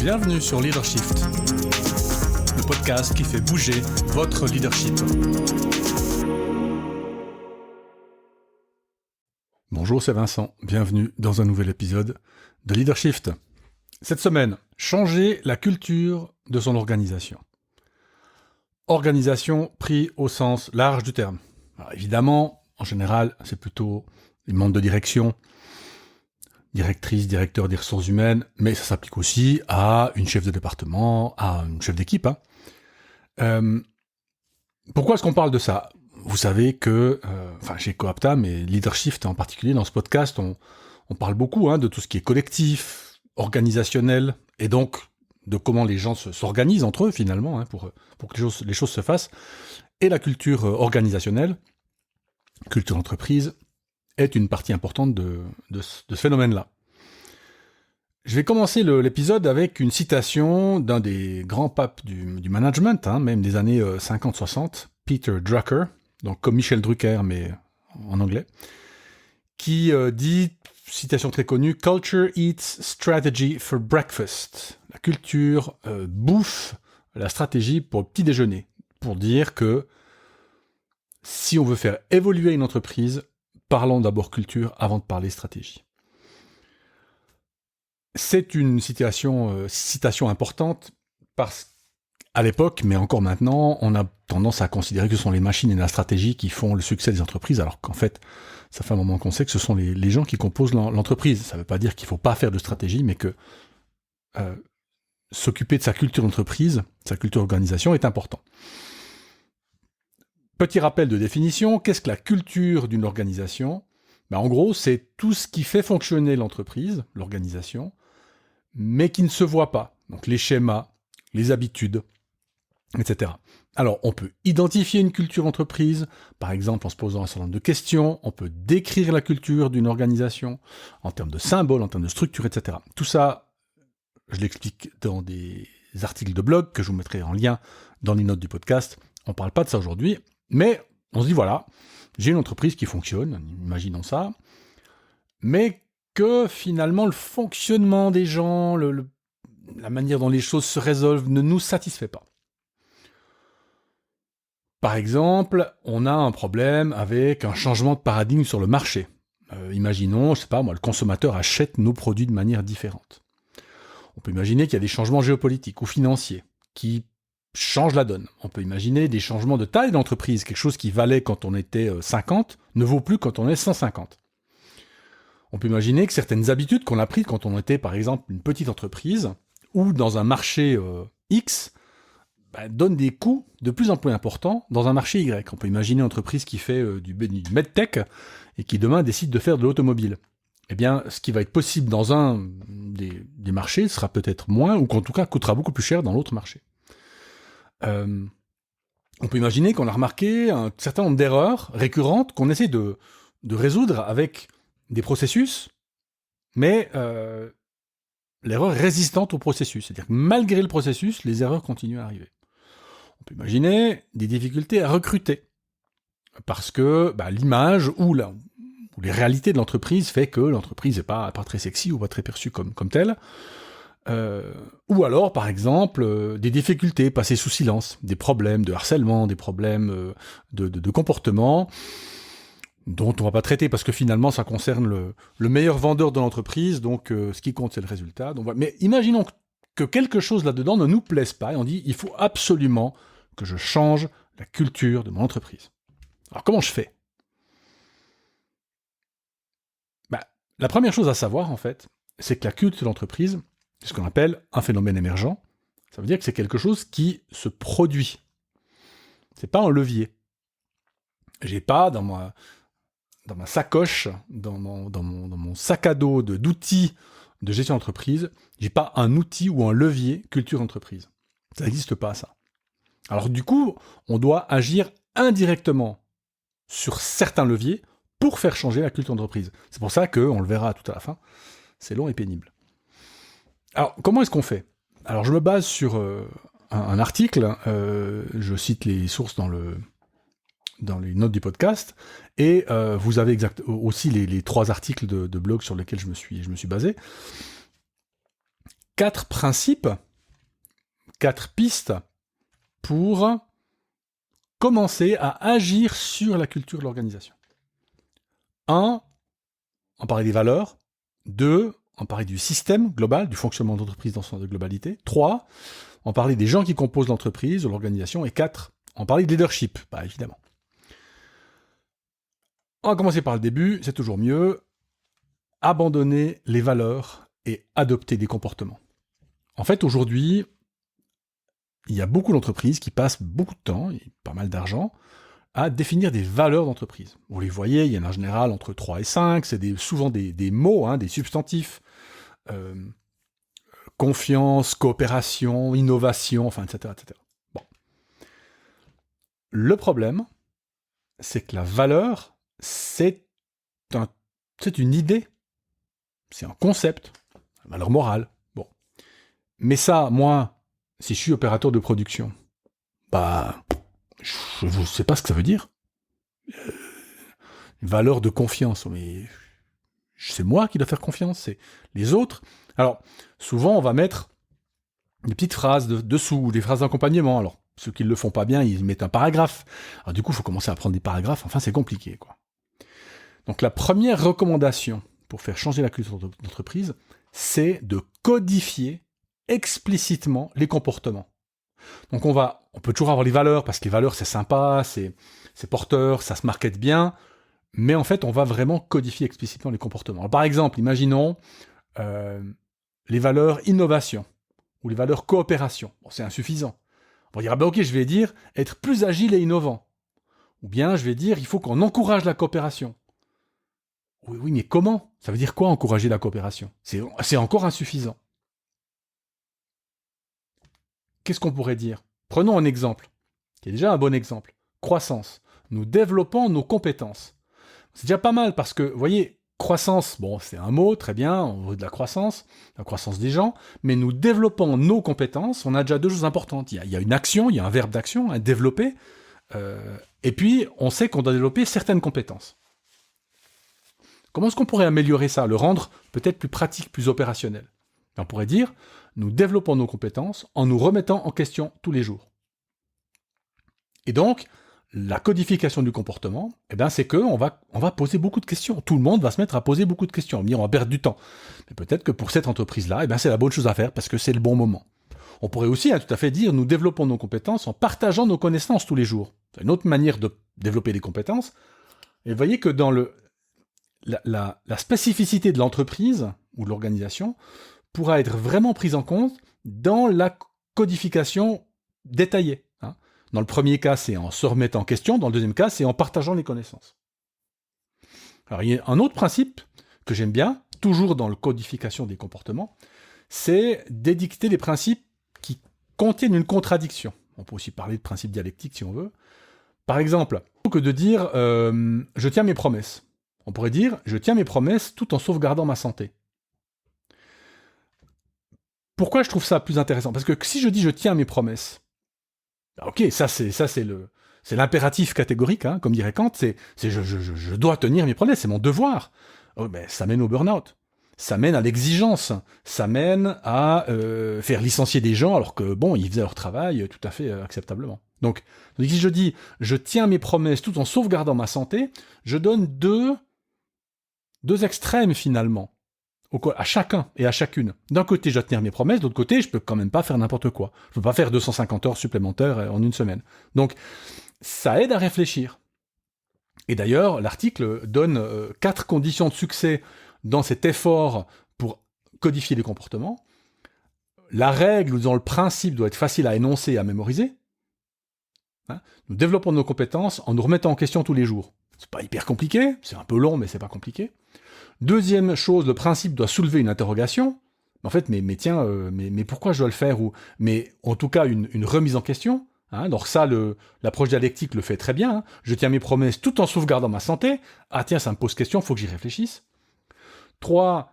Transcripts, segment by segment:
Bienvenue sur Leadershift, le podcast qui fait bouger votre leadership. Bonjour, c'est Vincent. Bienvenue dans un nouvel épisode de Leadershift. Cette semaine, changer la culture de son organisation. Organisation pris au sens large du terme. Alors évidemment, en général, c'est plutôt les membres de direction, directrice, directeur des ressources humaines, mais ça s'applique aussi à une chef de département, à une chef d'équipe. Pourquoi est-ce qu'on parle de ça ? Vous savez que, chez Coapta, mais Leadershift en particulier, dans ce podcast, on parle beaucoup de tout ce qui est collectif, organisationnel, et donc de comment les gens s'organisent entre eux finalement, pour que les choses se fassent. Et la culture organisationnelle, culture d'entreprise, est une partie importante de ce phénomène-là. Je vais commencer l'épisode avec une citation d'un des grands papes du management, même des années 50-60, Peter Drucker, donc comme Michel Drucker, mais en anglais, qui dit, citation très connue, « Culture eats strategy for breakfast ». La culture bouffe la stratégie pour le petit déjeuner, pour dire que si on veut faire évoluer une entreprise, parlons d'abord culture avant de parler stratégie. C'est une citation importante parce qu'à l'époque, mais encore maintenant, on a tendance à considérer que ce sont les machines et la stratégie qui font le succès des entreprises, alors qu'en fait, ça fait un moment qu'on sait que ce sont les gens qui composent l'entreprise. Ça ne veut pas dire qu'il ne faut pas faire de stratégie, mais que s'occuper de sa culture d'entreprise, sa culture d'organisation est important. Petit rappel de définition, qu'est-ce que la culture d'une organisation ? En gros, c'est tout ce qui fait fonctionner l'entreprise, l'organisation, mais qui ne se voit pas. Donc les schémas, les habitudes, etc. Alors, on peut identifier une culture entreprise, par exemple en se posant un certain nombre de questions, on peut décrire la culture d'une organisation en termes de symboles, en termes de structure, etc. Tout ça, je l'explique dans des articles de blog que je vous mettrai en lien dans les notes du podcast. On ne parle pas de ça aujourd'hui. Mais on se dit, voilà, j'ai une entreprise qui fonctionne, imaginons ça, mais que finalement le fonctionnement des gens, la manière dont les choses se résolvent ne nous satisfait pas. Par exemple, on a un problème avec un changement de paradigme sur le marché. Imaginons, le consommateur achète nos produits de manière différente. On peut imaginer qu'il y a des changements géopolitiques ou financiers qui change la donne. On peut imaginer des changements de taille d'entreprise. Quelque chose qui valait quand on était 50 ne vaut plus quand on est 150. On peut imaginer que certaines habitudes qu'on a prises quand on était, par exemple, une petite entreprise ou dans un marché X donnent des coûts de plus en plus importants dans un marché Y. On peut imaginer une entreprise qui fait du medtech et qui demain décide de faire de l'automobile. Eh bien, ce qui va être possible dans un des marchés sera peut-être moins, ou qu'en tout cas coûtera beaucoup plus cher dans l'autre marché. On peut imaginer qu'on a remarqué un certain nombre d'erreurs récurrentes qu'on essaie de résoudre avec des processus, mais l'erreur est résistante au processus. C'est-à-dire que malgré le processus, les erreurs continuent à arriver. On peut imaginer des difficultés à recruter, parce que l'image ou les réalités de l'entreprise fait que l'entreprise n'est pas très sexy ou pas très perçue comme telle. Ou alors, par exemple, des difficultés passées sous silence, des problèmes de harcèlement, des problèmes de comportement, dont on ne va pas traiter parce que finalement ça concerne le meilleur vendeur de l'entreprise, donc ce qui compte c'est le résultat. Donc, voilà. Mais imaginons que quelque chose là-dedans ne nous plaise pas et on dit il faut absolument que je change la culture de mon entreprise. Alors comment je fais ? La première chose à savoir en fait, c'est que la culture de l'entreprise, c'est ce qu'on appelle un phénomène émergent. Ça veut dire que c'est quelque chose qui se produit. C'est pas un levier. J'ai pas dans ma sacoche, dans mon sac à dos d'outils de gestion d'entreprise, j'ai pas un outil ou un levier culture d'entreprise. Ça n'existe pas, ça. Alors du coup, on doit agir indirectement sur certains leviers pour faire changer la culture d'entreprise. C'est pour ça qu'on le verra tout à la fin, c'est long et pénible. Alors, comment est-ce qu'on fait ? Alors, je me base sur un article, je cite les sources dans les notes du podcast, et vous avez aussi les 3 articles de blog sur lesquels je me suis basé. 4 principes, 4 pistes pour commencer à agir sur la culture de l'organisation. 1, en parler des valeurs. 2, en parler du système global, du fonctionnement de l'entreprise dans son globalité. 3, en parler des gens qui composent l'entreprise ou l'organisation. Et 4, en parler de leadership, bah, évidemment. On va commencer par le début, c'est toujours mieux. Abandonner les valeurs et adopter des comportements. En fait, aujourd'hui, il y a beaucoup d'entreprises qui passent beaucoup de temps, et pas mal d'argent, à définir des valeurs d'entreprise. Vous les voyez, il y en a en général entre 3 et 5, c'est souvent des mots, des substantifs. Confiance, coopération, innovation, enfin, etc. etc. Bon. Le problème, c'est que la valeur, c'est une idée, c'est un concept, une valeur morale. Bon. Mais ça, moi, si je suis opérateur de production, bah, je ne sais pas ce que ça veut dire. Valeur de confiance, mais c'est moi qui dois faire confiance, c'est les autres. Alors, souvent, on va mettre des petites phrases dessous, ou des phrases d'accompagnement. Alors, ceux qui ne le font pas bien, ils mettent un paragraphe. Alors, du coup, il faut commencer à prendre des paragraphes. Enfin, c'est compliqué, quoi. Donc, la première recommandation pour faire changer la culture d'entreprise, c'est de codifier explicitement les comportements. Donc, on peut toujours avoir les valeurs, parce que les valeurs, c'est sympa, c'est porteur, ça se market bien, mais en fait, on va vraiment codifier explicitement les comportements. Alors, par exemple, imaginons les valeurs innovation ou les valeurs coopération. Bon, c'est insuffisant. On va dire, ok, je vais dire être plus agile et innovant. Ou bien, je vais dire, il faut qu'on encourage la coopération. Oui, mais comment ? Ça veut dire quoi, encourager la coopération ? C'est encore insuffisant. Qu'est-ce qu'on pourrait dire ? Prenons un exemple, qui est déjà un bon exemple. Croissance. Nous développons nos compétences. C'est déjà pas mal, parce que, vous voyez, croissance, bon, c'est un mot, très bien, on veut de la croissance des gens, mais nous développons nos compétences, on a déjà 2 choses importantes. Il y a une action, il y a un verbe d'action, développer, et puis on sait qu'on doit développer certaines compétences. Comment est-ce qu'on pourrait améliorer ça, le rendre peut-être plus pratique, plus opérationnel ? On pourrait dire, nous développons nos compétences en nous remettant en question tous les jours. Et donc, la codification du comportement, c'est qu'on va poser beaucoup de questions. Tout le monde va se mettre à poser beaucoup de questions. On va perdre du temps. Mais peut-être que pour cette entreprise-là, c'est la bonne chose à faire parce que c'est le bon moment. On pourrait aussi tout à fait dire, nous développons nos compétences en partageant nos connaissances tous les jours. C'est une autre manière de développer des compétences. Et vous voyez que dans la spécificité de l'entreprise ou de l'organisation pourra être vraiment prise en compte dans la codification détaillée. Dans le premier cas, c'est en se remettant en question. Dans le deuxième cas, c'est en partageant les connaissances. Alors, il y a un autre principe que j'aime bien, toujours dans la codification des comportements, c'est d'édicter des principes qui contiennent une contradiction. On peut aussi parler de principes dialectiques si on veut. Par exemple, plutôt que de dire « je tiens mes promesses », on pourrait dire « je tiens mes promesses tout en sauvegardant ma santé ». Pourquoi je trouve ça plus intéressant ? Parce que si je dis « je tiens mes promesses », ok, ça c'est l'impératif catégorique, comme dirait Kant, c'est je dois tenir mes promesses, c'est mon devoir. Ça mène au burn-out, ça mène à l'exigence, ça mène à faire licencier des gens alors que ils faisaient leur travail tout à fait acceptablement. Donc si je dis je tiens mes promesses tout en sauvegardant ma santé, je donne deux extrêmes finalement. À chacun et à chacune. D'un côté, je dois tenir mes promesses, de l'autre côté, je peux quand même pas faire n'importe quoi. Je peux pas faire 250 heures supplémentaires en une semaine. Donc, ça aide à réfléchir. Et d'ailleurs, l'article donne 4 conditions de succès dans cet effort pour codifier les comportements. La règle, ou disons le principe, doit être facile à énoncer et à mémoriser. Nous développons nos compétences en nous remettant en question tous les jours. C'est pas hyper compliqué, c'est un peu long, mais c'est pas compliqué. Deuxième chose, le principe doit soulever une interrogation. En fait, mais pourquoi je dois le faire ? Mais en tout cas, une remise en question. Donc ça, l'approche dialectique le fait très bien. Je tiens mes promesses tout en sauvegardant ma santé. Ah tiens, ça me pose question, il faut que j'y réfléchisse. 3,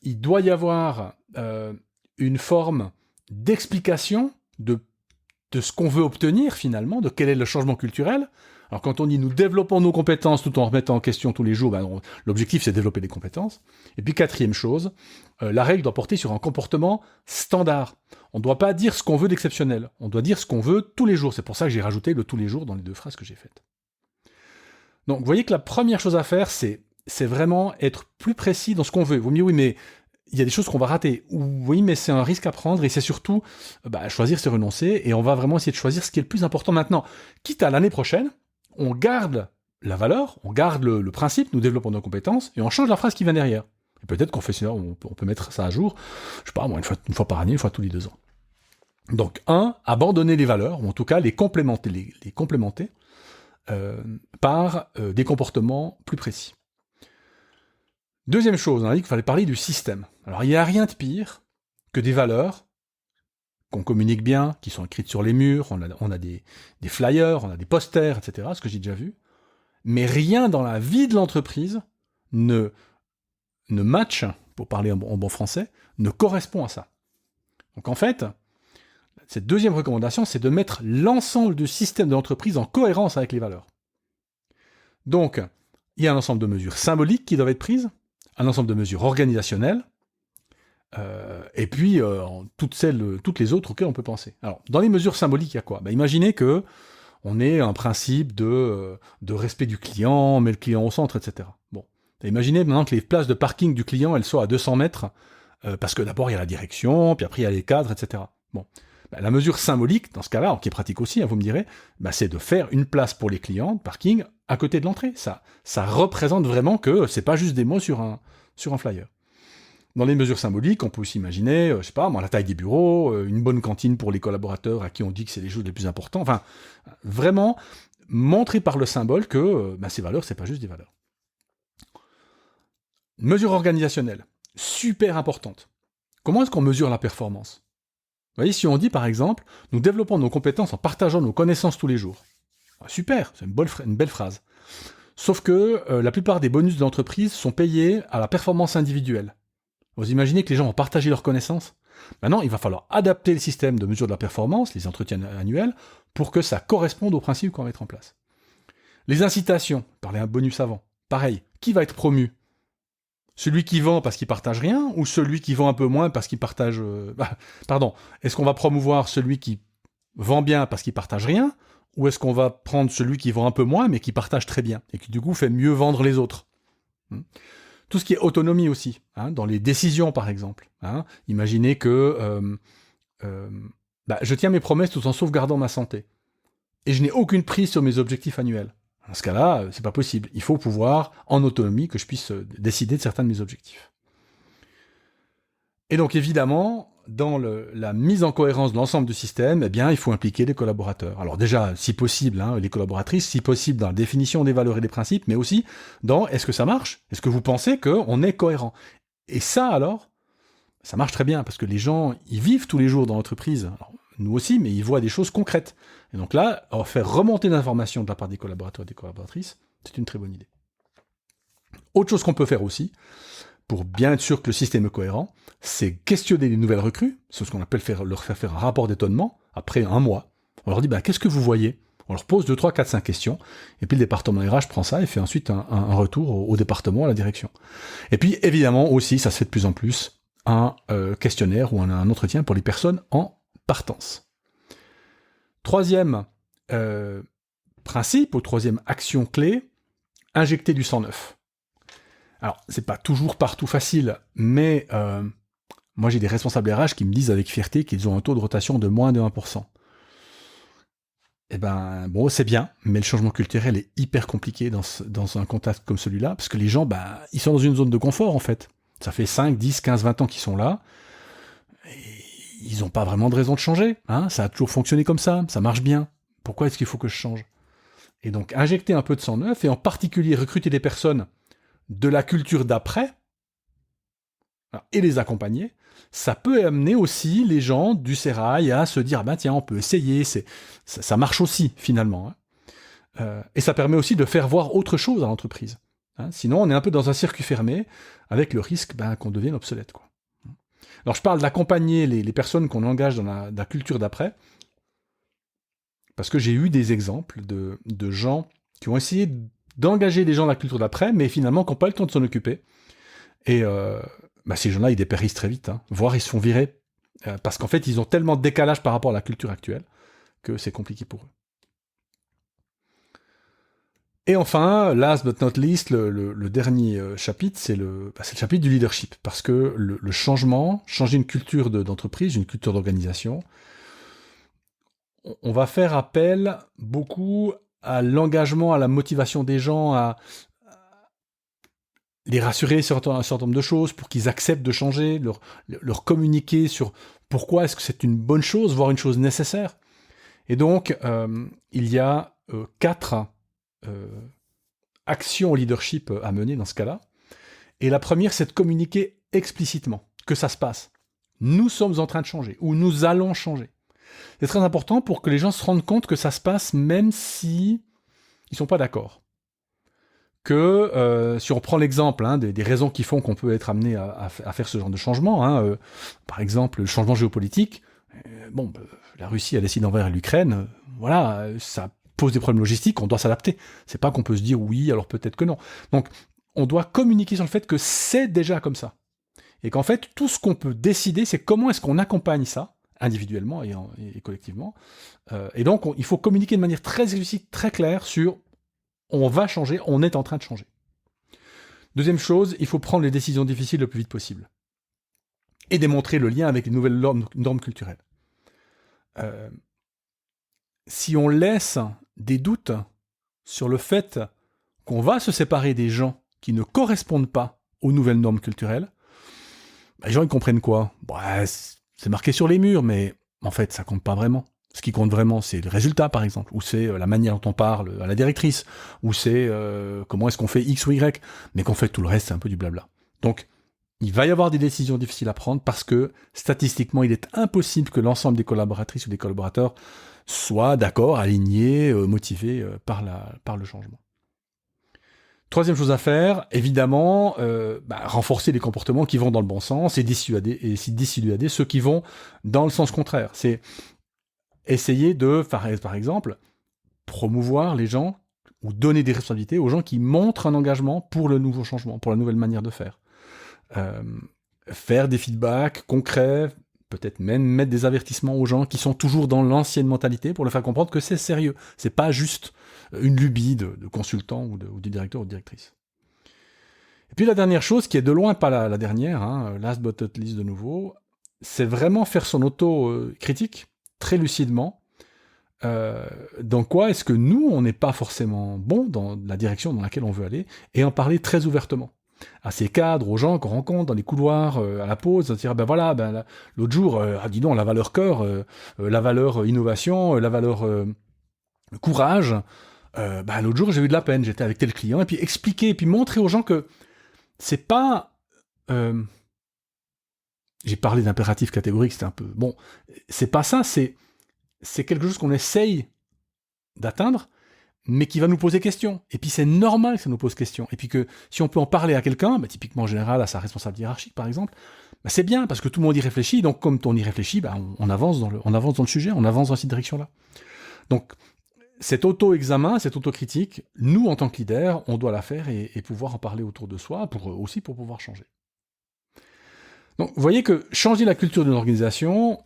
il doit y avoir une forme d'explication de ce qu'on veut obtenir finalement, de quel est le changement culturel. Alors quand on dit nous développons nos compétences tout en remettant en question tous les jours, l'objectif c'est de développer des compétences. Et puis quatrième chose, la règle doit porter sur un comportement standard. On ne doit pas dire ce qu'on veut d'exceptionnel, on doit dire ce qu'on veut tous les jours. C'est pour ça que j'ai rajouté le tous les jours dans les 2 phrases que j'ai faites. Donc vous voyez que la première chose à faire, c'est vraiment être plus précis dans ce qu'on veut. Vous me dites oui mais il y a des choses qu'on va rater. Oui, mais c'est un risque à prendre et c'est surtout choisir, c'est renoncer et on va vraiment essayer de choisir ce qui est le plus important maintenant. Quitte à l'année prochaine, on garde la valeur, on garde le principe, nous développons nos compétences et on change la phrase qui vient derrière. Et peut-être qu'on fait ça, on peut mettre ça à jour, je sais pas, une fois par année, une fois tous les 2 ans. Donc, abandonner les valeurs, ou en tout cas les complémenter, les complémenter par des comportements plus précis. Deuxième chose, on a dit qu'il fallait parler du système. Alors, il n'y a rien de pire que des valeurs qu'on communique bien, qui sont écrites sur les murs, on a des flyers, on a des posters, etc., ce que j'ai déjà vu, mais rien dans la vie de l'entreprise ne match, pour parler en bon français, ne correspond à ça. Donc en fait, cette deuxième recommandation, c'est de mettre l'ensemble du système de l'entreprise en cohérence avec les valeurs. Donc, il y a un ensemble de mesures symboliques qui doivent être prises, un ensemble de mesures organisationnelles, et puis toutes les autres auxquelles on peut penser. Alors, dans les mesures symboliques, il y a quoi ? Imaginez que on ait un principe de respect du client, on met le client au centre, etc. Bon, imaginez maintenant que les places de parking du client, elles soient à 200 mètres, parce que d'abord il y a la direction, puis après il y a les cadres, etc. Bon, la mesure symbolique, dans ce cas-là, qui est pratique aussi, vous me direz, c'est de faire une place pour les clients, de parking, à côté de l'entrée. Ça représente vraiment que c'est pas juste des mots sur un flyer. Dans les mesures symboliques, on peut aussi imaginer, je sais pas, la taille des bureaux, une bonne cantine pour les collaborateurs à qui on dit que c'est les choses les plus importantes. Enfin, vraiment montrer par le symbole que ces valeurs, c'est pas juste des valeurs. Mesure organisationnelle, super importante. Comment est-ce qu'on mesure la performance ? Vous voyez, si on dit par exemple, nous développons nos compétences en partageant nos connaissances tous les jours. Super, c'est une belle phrase. Sauf que la plupart des bonus de l'entreprise sont payés à la performance individuelle. Vous imaginez que les gens vont partager leurs connaissances ? Maintenant, il va falloir adapter le système de mesure de la performance, les entretiens annuels, pour que ça corresponde aux principes qu'on va mettre en place. Les incitations, parler un bonus avant. Pareil, qui va être promu ? Celui qui vend parce qu'il partage rien, ou celui qui vend un peu moins parce qu'il partage... est-ce qu'on va promouvoir celui qui vend bien parce qu'il partage rien, ou est-ce qu'on va prendre celui qui vend un peu moins mais qui partage très bien, et qui du coup fait mieux vendre les autres ? Tout ce qui est autonomie aussi, dans les décisions par exemple. Imaginez que je tiens mes promesses tout en sauvegardant ma santé. Et je n'ai aucune prise sur mes objectifs annuels. Dans ce cas-là, c'est pas possible. Il faut pouvoir, en autonomie, que je puisse décider de certains de mes objectifs. Et donc évidemment, dans la mise en cohérence de l'ensemble du système, il faut impliquer les collaborateurs. Alors déjà, si possible, les collaboratrices, si possible dans la définition des valeurs et des principes, mais aussi dans est-ce que ça marche ? Est-ce que vous pensez qu'on est cohérent ? Et ça alors, ça marche très bien, parce que les gens, ils vivent tous les jours dans l'entreprise, alors, nous aussi, mais ils voient des choses concrètes. Et donc là, faire remonter l'information de la part des collaborateurs et des collaboratrices, c'est une très bonne idée. Autre chose qu'on peut faire aussi, pour bien être sûr que le système est cohérent, c'est questionner les nouvelles recrues, c'est ce qu'on appelle leur faire un rapport d'étonnement, après un mois. On leur dit, qu'est-ce que vous voyez ? On leur pose 2, 3, 4, 5 questions, et puis le département RH prend ça et fait ensuite un retour au département, à la direction. Et puis évidemment aussi, ça se fait de plus en plus, un questionnaire ou un entretien pour les personnes en partance. Troisième principe, ou troisième action clé, injecter du sang neuf. Alors, c'est pas toujours partout facile, mais moi j'ai des responsables RH qui me disent avec fierté qu'ils ont un taux de rotation de moins de 1%. C'est bien, mais le changement culturel est hyper compliqué dans un contexte comme celui-là, parce que les gens, ils sont dans une zone de confort en fait. Ça fait 5, 10, 15, 20 ans qu'ils sont là, et ils n'ont pas vraiment de raison de changer. Ça a toujours fonctionné comme ça marche bien. Pourquoi est-ce qu'il faut que je change ? Et donc, injecter un peu de sang neuf, et en particulier recruter des personnes de la culture d'après, et les accompagner, ça peut amener aussi les gens du sérail à se dire tiens, on peut essayer, ça marche aussi finalement. Et ça permet aussi de faire voir autre chose à l'entreprise. Sinon, on est un peu dans un circuit fermé, avec le risque qu'on devienne obsolète, quoi. Alors, je parle d'accompagner les personnes qu'on engage dans la culture d'après, Parce que j'ai eu des exemples de gens qui ont essayé d'engager des gens dans la culture d'après, mais finalement qui n'ont pas le temps de s'en occuper. Et ces gens-là, ils dépérissent très vite, voire ils se font virer, parce qu'en fait, ils ont tellement de décalage par rapport à la culture actuelle que c'est compliqué pour eux. Et enfin, last but not least, le dernier chapitre, c'est le chapitre du leadership, parce que le changement, changer une culture d'entreprise, une culture d'organisation, on va faire appel beaucoup à l'engagement, à la motivation des gens, à les rassurer sur un certain nombre de choses pour qu'ils acceptent de changer, leur communiquer sur pourquoi est-ce que c'est une bonne chose, voire une chose nécessaire. Et donc, il y a 4 actions au leadership à mener dans ce cas-là. Et la première, c'est de communiquer explicitement que ça se passe. Nous sommes en train de changer, ou nous allons changer. C'est très important pour que les gens se rendent compte que ça se passe même si ils sont pas d'accord. Que si on prend l'exemple des raisons qui font qu'on peut être amené à faire ce genre de changement, par exemple le changement géopolitique, la Russie a décidé d'envahir l'Ukraine, voilà, ça pose des problèmes logistiques, on doit s'adapter. C'est pas qu'on peut se dire oui, alors peut-être que non. Donc on doit communiquer sur le fait que c'est déjà comme ça. Et qu'en fait, tout ce qu'on peut décider, c'est comment est-ce qu'on accompagne ça, individuellement et collectivement. Et donc il faut communiquer de manière très explicite, très claire sur on va changer, on est en train de changer. Deuxième chose, il faut prendre les décisions difficiles le plus vite possible. Et démontrer le lien avec les nouvelles normes culturelles. Si on laisse des doutes sur le fait qu'on va se séparer des gens qui ne correspondent pas aux nouvelles normes culturelles, les gens ils comprennent quoi ? C'est marqué sur les murs, mais en fait ça compte pas vraiment. Ce qui compte vraiment, c'est le résultat, par exemple, ou c'est la manière dont on parle à la directrice, ou c'est comment est-ce qu'on fait X ou Y, mais qu'en fait, tout le reste, c'est un peu du blabla. Donc, il va y avoir des décisions difficiles à prendre parce que, statistiquement, il est impossible que l'ensemble des collaboratrices ou des collaborateurs soient d'accord, alignés, motivés par le changement. Troisième chose à faire, évidemment, renforcer les comportements qui vont dans le bon sens et dissuader ceux qui vont dans le sens contraire. C'est essayer de, par exemple, promouvoir les gens ou donner des responsabilités aux gens qui montrent un engagement pour le nouveau changement, pour la nouvelle manière de faire. Faire des feedbacks concrets, peut-être même mettre des avertissements aux gens qui sont toujours dans l'ancienne mentalité pour leur faire comprendre que c'est sérieux. C'est pas juste une lubie de consultant ou de directeur ou de directrice. Et puis la dernière chose, qui est de loin pas la dernière, last but not least de nouveau, c'est vraiment faire son auto-critique, très lucidement, dans quoi est-ce que nous, on n'est pas forcément bon dans la direction dans laquelle on veut aller, et en parler très ouvertement. À ces cadres, aux gens qu'on rencontre dans les couloirs, à la pause, à dire, l'autre jour, dis donc, la valeur cœur, la valeur innovation, la valeur courage, l'autre jour, j'ai eu de la peine, j'étais avec tel client, et puis expliquer, et puis montrer aux gens que c'est pas... j'ai parlé d'impératif catégorique, c'était un peu... Bon, c'est pas ça, c'est quelque chose qu'on essaye d'atteindre, mais qui va nous poser question. Et puis c'est normal que ça nous pose question. Et puis que si on peut en parler à quelqu'un, typiquement en général à sa responsable hiérarchique par exemple, c'est bien, parce que tout le monde y réfléchit, donc comme on y réfléchit, on avance dans le sujet, on avance dans cette direction-là. Donc cet auto-examen, cette autocritique, nous en tant que leader, on doit la faire et pouvoir en parler autour de soi, aussi pour pouvoir changer. Donc vous voyez que changer la culture d'une organisation,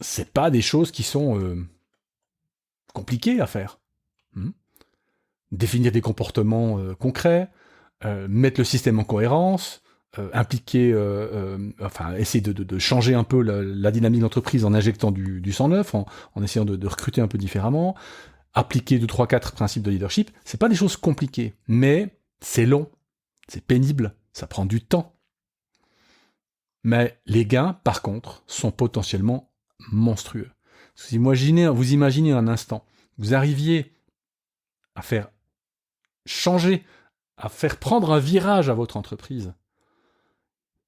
c'est pas des choses qui sont compliquées à faire. Définir des comportements concrets, mettre le système en cohérence, impliquer, essayer de changer un peu la dynamique d'entreprise en injectant du sang neuf, en essayant de recruter un peu différemment, appliquer 2, 3, 4 principes de leadership. C'est pas des choses compliquées, mais c'est long, c'est pénible, ça prend du temps. Mais les gains, par contre, sont potentiellement monstrueux. Vous imaginez un instant, vous arriviez à faire changer, à faire prendre un virage à votre entreprise,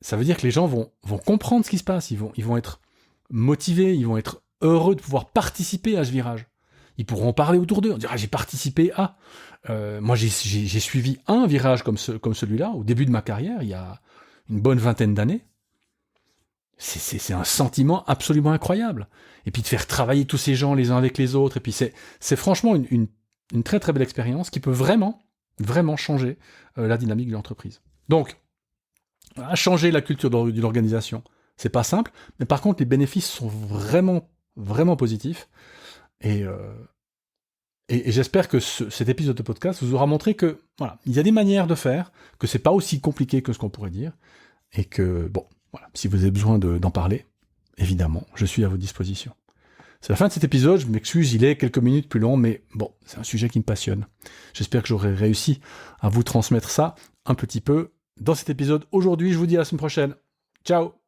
ça veut dire que les gens vont comprendre ce qui se passe, ils vont être motivés, ils vont être heureux de pouvoir participer à ce virage. Ils pourront parler autour d'eux, on dira j'ai participé à... moi j'ai suivi un virage comme celui-là, au début de ma carrière, il y a une bonne vingtaine d'années. c'est un sentiment absolument incroyable. Et puis de faire travailler tous ces gens les uns avec les autres, et puis c'est franchement une très très belle expérience qui peut vraiment, vraiment changer la dynamique de l'entreprise. Donc, changer la culture d'une organisation, c'est pas simple, mais par contre les bénéfices sont vraiment, vraiment positifs. Et j'espère que cet épisode de podcast vous aura montré que voilà, il y a des manières de faire, que c'est pas aussi compliqué que ce qu'on pourrait dire, et que bon, voilà, si vous avez besoin d'en parler, évidemment, je suis à votre disposition. C'est la fin de cet épisode, je m'excuse, il est quelques minutes plus long, mais bon, c'est un sujet qui me passionne. J'espère que j'aurai réussi à vous transmettre ça un petit peu dans cet épisode aujourd'hui. Je vous dis à la semaine prochaine. Ciao!